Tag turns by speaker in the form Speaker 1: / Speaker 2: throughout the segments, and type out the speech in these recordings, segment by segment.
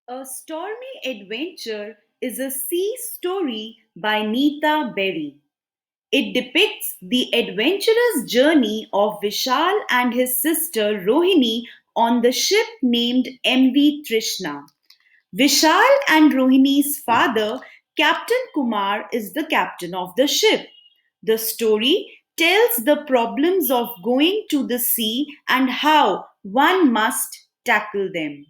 Speaker 1: A Stormy Adventure is a sea story by Neeta Berry. It depicts the adventurous journey of Vishal and his sister Rohini on the ship named MV Trishna. Vishal and Rohini's father, Captain Kumar, is the captain of the ship. The story tells the problems of going to the sea and how one must tackle them.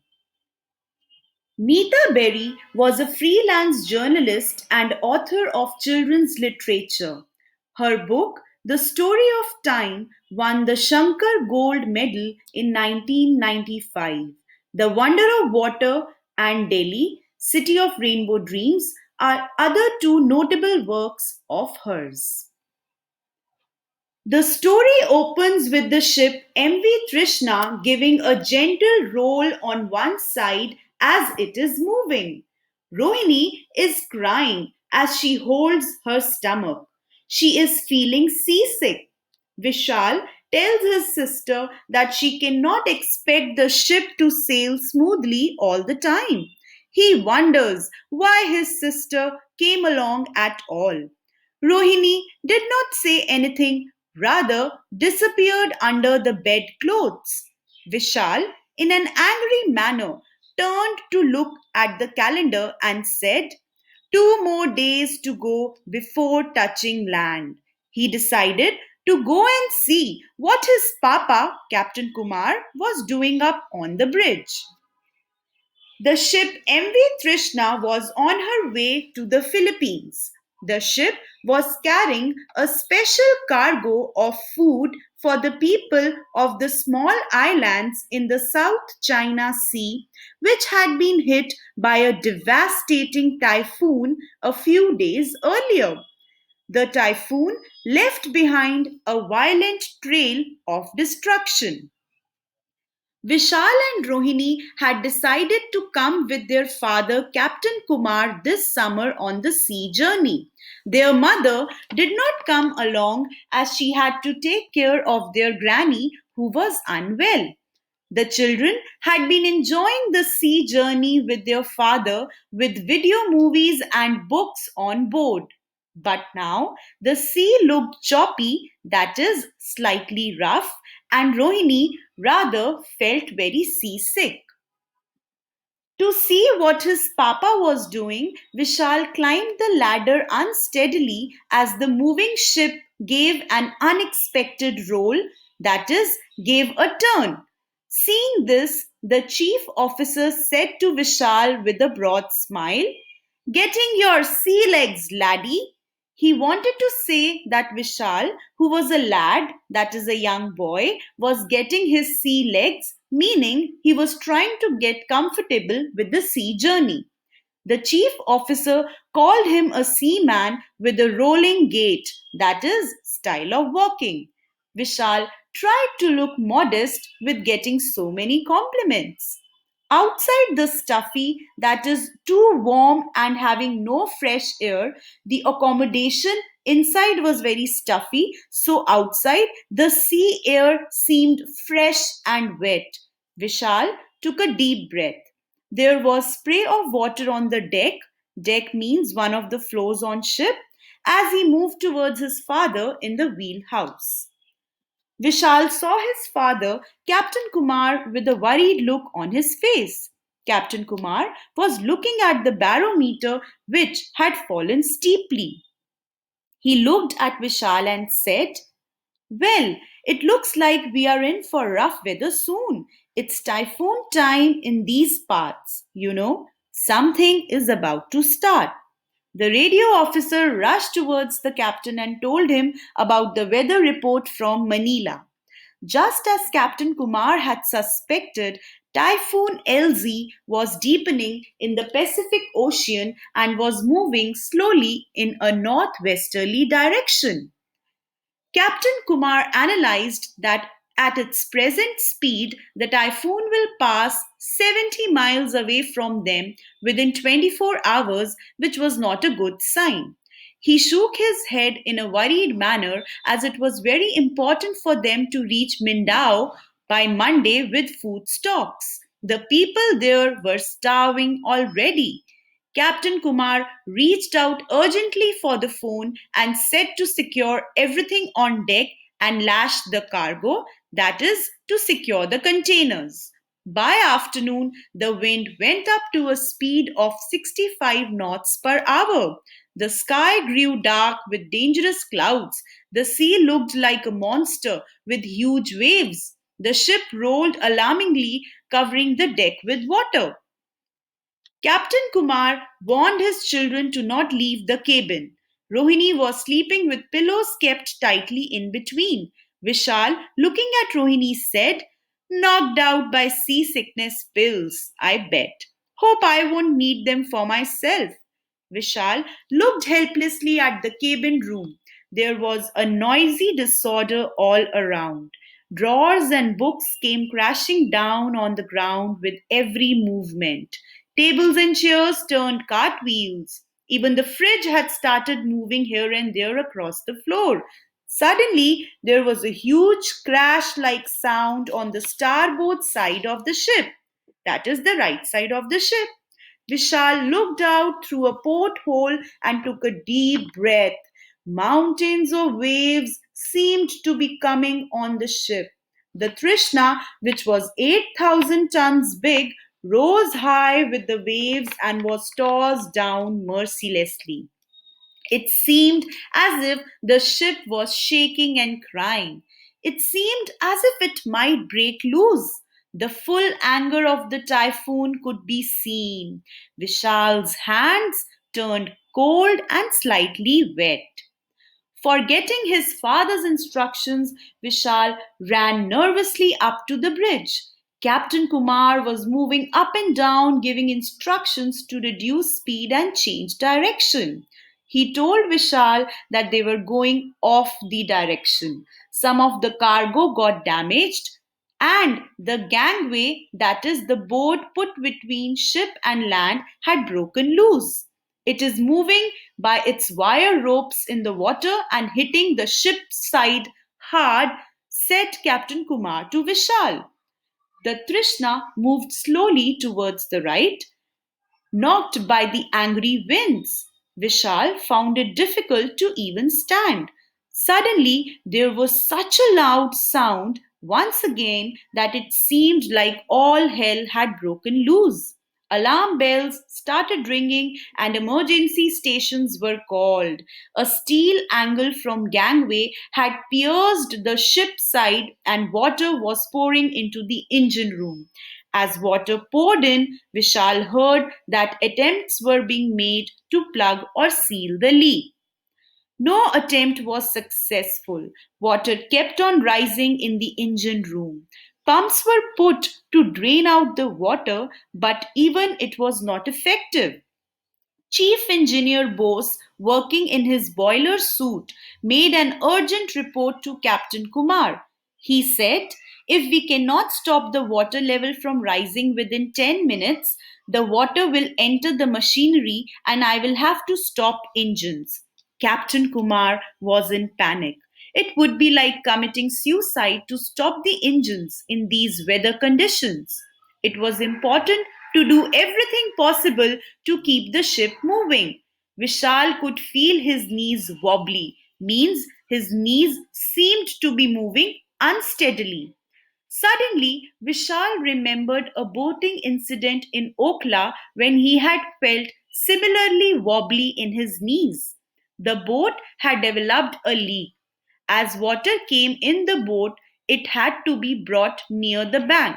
Speaker 1: Neeta Berry was a freelance journalist and author of children's literature. Her book, The Story of Time, won the Shankar Gold Medal in 1995. The Wonder of Water and Delhi, City of Rainbow Dreams are other two notable works of hers. The story opens with the ship MV Trishna giving a gentle roll on one side as it is moving. Rohini is crying as she holds her stomach. She is feeling seasick. Vishal tells his sister that she cannot expect the ship to sail smoothly all the time. He wonders why his sister came along at all. Rohini did not say anything, rather disappeared under the bedclothes. Vishal, in an angry manner, turned to look at the calendar and said, 2 more days to go before touching land. He decided to go and see what his papa, Captain Kumar, was doing up on the bridge. The ship MV Trishna was on her way to the Philippines. The ship was carrying a special cargo of food for the people of the small islands in the South China Sea, which had been hit by a devastating typhoon a few days earlier. The typhoon left behind a violent trail of destruction. Vishal and Rohini had decided to come with their father, Captain Kumar, this summer on the sea journey. Their mother did not come along as she had to take care of their granny who was unwell. The children had been enjoying the sea journey with their father with video movies and books on board. But now the sea looked choppy, that is, slightly rough, and Rohini rather felt very seasick. To see what his papa was doing, Vishal climbed the ladder unsteadily as the moving ship gave an unexpected roll, that is, gave a turn. Seeing this, the chief officer said to Vishal with a broad smile, "Getting your sea legs, laddie." He wanted to say that Vishal, who was a lad, that is, a young boy, was getting his sea legs, meaning he was trying to get comfortable with the sea journey. The chief officer called him a seaman with a rolling gait, that is, style of walking. Vishal tried to look modest with getting so many compliments. Outside the stuffy, that is, too warm and having no fresh air, the accommodation inside was very stuffy, so outside the sea air seemed fresh and wet. Vishal took a deep breath. There was spray of water on the deck. Deck means one of the floors on ship, as he moved towards his father in the wheelhouse. Vishal saw his father, Captain Kumar, with a worried look on his face. Captain Kumar was looking at the barometer, which had fallen steeply. He looked at Vishal and said, "Well, it looks like we are in for rough weather soon. It's typhoon time in these parts. Something is about to start." The radio officer rushed towards the captain and told him about the weather report from Manila. Just as Captain Kumar had suspected, Typhoon LZ was deepening in the Pacific Ocean and was moving slowly in a northwesterly direction. Captain Kumar analyzed that at its present speed, the typhoon will pass 70 miles away from them within 24 hours, which was not a good sign. He shook his head in a worried manner as it was very important for them to reach Mindao by Monday with food stocks. The people there were starving already. Captain Kumar reached out urgently for the phone and said to secure everything on deck and lash the cargo, that is, to secure the containers. By afternoon, the wind went up to a speed of 65 knots per hour. The sky grew dark with dangerous clouds. The sea looked like a monster with huge waves. The ship rolled alarmingly, covering the deck with water. Captain Kumar warned his children to not leave the cabin. Rohini was sleeping with pillows kept tightly in between. Vishal, looking at Rohini, said, "Knocked out by seasickness pills, I bet. Hope I won't need them for myself." Vishal looked helplessly at the cabin room. There was a noisy disorder all around. Drawers and books came crashing down on the ground with every movement. Tables and chairs turned cartwheels. Even the fridge had started moving here and there across the floor. Suddenly, there was a huge crash like sound on the starboard side of the ship. That is the right side of the ship. Vishal looked out through a porthole and took a deep breath. Mountains of waves seemed to be coming on the ship. The Trishna, which was 8,000 tons big, rose high with the waves and was tossed down mercilessly. It seemed as if the ship was shaking and crying. It seemed as if it might break loose. The full anger of the typhoon could be seen. Vishal's hands turned cold and slightly wet. Forgetting his father's instructions, Vishal ran nervously up to the bridge. Captain Kumar was moving up and down, giving instructions to reduce speed and change direction. He told Vishal that they were going off the direction. Some of the cargo got damaged, and the gangway, that is, the board put between ship and land, had broken loose. It is moving by its wire ropes in the water and hitting the ship's side hard, said Captain Kumar to Vishal. The Trishna moved slowly towards the right, knocked by the angry winds. Vishal found it difficult to even stand. Suddenly, there was such a loud sound once again that it seemed like all hell had broken loose. Alarm bells started ringing and emergency stations were called. A steel angle from gangway had pierced the ship's side and water was pouring into the engine room. As water poured in, Vishal heard that attempts were being made to plug or seal the leak. No attempt was successful. Water kept on rising in the engine room. Pumps were put to drain out the water, but even it was not effective. Chief Engineer Bose, working in his boiler suit, made an urgent report to Captain Kumar. He said, "If we cannot stop the water level from rising within 10 minutes, the water will enter the machinery and I will have to stop engines." Captain Kumar was in panic. It would be like committing suicide to stop the engines in these weather conditions. It was important to do everything possible to keep the ship moving. Vishal could feel his knees wobbly, means his knees seemed to be moving unsteadily. Suddenly, Vishal remembered a boating incident in Okla when he had felt similarly wobbly in his knees. The boat had developed a leak. As water came in the boat, it had to be brought near the bank.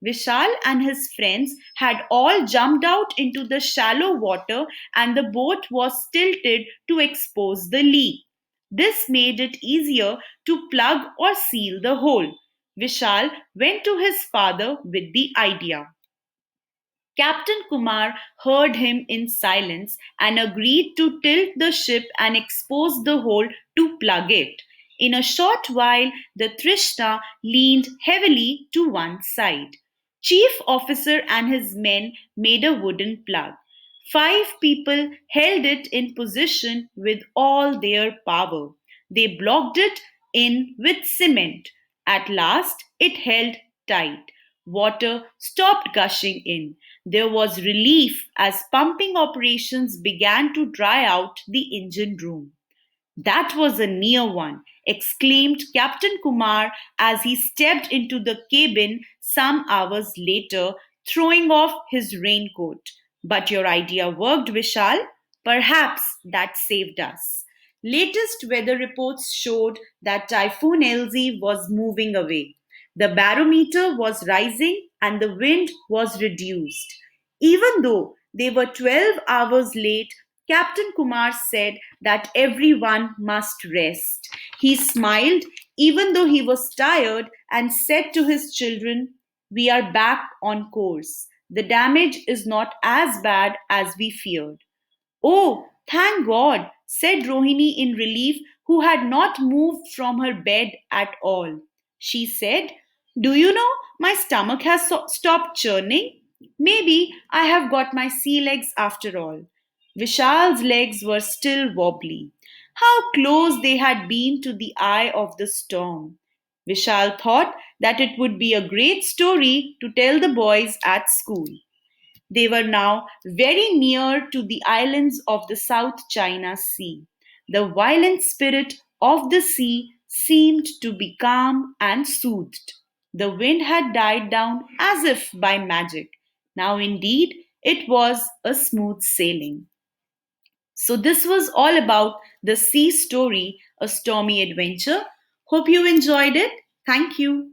Speaker 1: Vishal and his friends had all jumped out into the shallow water and the boat was tilted to expose the leak. This made it easier to plug or seal the hole. Vishal went to his father with the idea. Captain Kumar heard him in silence and agreed to tilt the ship and expose the hole to plug it. In a short while, the Trishna leaned heavily to one side. Chief officer and his men made a wooden plug. 5 people held it in position with all their power. They blocked it in with cement. At last, it held tight. Water stopped gushing in. There was relief as pumping operations began to dry out the engine room. That was a near one, exclaimed Captain Kumar as he stepped into the cabin some hours later, throwing off his raincoat. But your idea worked, Vishal. Perhaps that saved us. Latest weather reports showed that Typhoon Elsie was moving away. The barometer was rising and the wind was reduced. Even though they were 12 hours late, Captain Kumar said that everyone must rest. He smiled even though he was tired and said to his children, "We are back on course. The damage is not as bad as we feared." "Oh, thank God," said Rohini in relief, who had not moved from her bed at all. She said, "Do you know, my stomach has stopped churning? Maybe I have got my sea legs after all." Vishal's legs were still wobbly. How close they had been to the eye of the storm. Vishal thought that it would be a great story to tell the boys at school. They were now very near to the islands of the South China Sea. The violent spirit of the sea seemed to be calm and soothed. The wind had died down as if by magic. Now, indeed, it was a smooth sailing. So, this was all about the sea story, a stormy adventure. Hope you enjoyed it. Thank you.